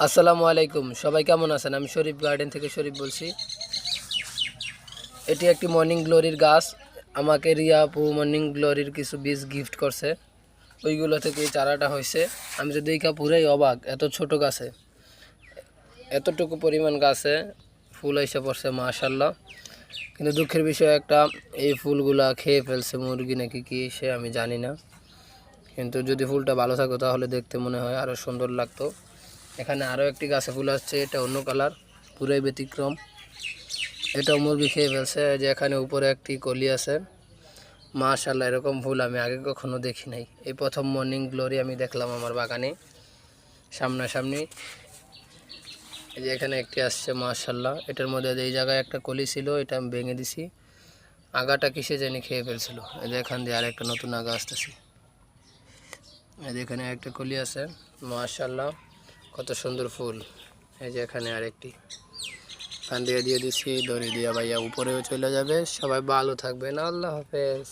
আসসালামু আলাইকুম, সবাই কেমন আছেন? আমি শরীফ গার্ডেন থেকে শরীফ বলছি। এটি একটি মর্নিং গ্লোরির গাছ। আমাকে রিয়া আপু মর্নিং গ্লোরির কিছু বীজ গিফট করছে, ওইগুলো থেকে এই চারাটা হয়েছে। আমি তো দেখা পুরাই অবাক, এত ছোট গাছে এতটুকু পরিমাণ গাছে ফুল এসে পড়ছে, মাশাল্লাহ। কিন্তু দুঃখের বিষয় একটা, এই ফুলগুলা খেয়ে ফেলছে মুরগি নাকি কি সে আমি জানি না। কিন্তু যদি ফুলটা ভালো থাকতো তাহলে দেখতে মনে হয় আরও সুন্দর লাগতো। এখানে আরও একটি গাছে ফুল আসছে, এটা অন্য কালার, পুরাই ব্যতিক্রম। এটাও মুরগি খেয়ে ফেলছে। যে এখানে উপরে একটি কলি আছে, মাশাআল্লাহ, এরকম ফুল আমি আগে কখনো দেখি নাই। এই প্রথম মর্নিং গ্লোরি আমি দেখলাম আমার বাগানে সামনাসামনি। এই যে এখানে একটি আসছে, মাশাআল্লাহ। এটার মধ্যে এই জায়গায় একটা কলি ছিল, এটা আমি ভেঙে দিছি, আগাটা কিসে জানি খেয়ে ফেলছিল। এই যে এখান দিয়ে আর একটা নতুন আগা আসতেছে। এই যে এখানে একটা কলি আছে, মাশাআল্লাহ, কত সুন্দর ফুল। এই যে এখানে আরেকটি, এখান দিয়ে দিয়েছি দড়ি দিয়ে, ভাইয়া উপরেও চলে যাবে। সবাই ভালো থাকবেন, আল্লাহ হাফেজ।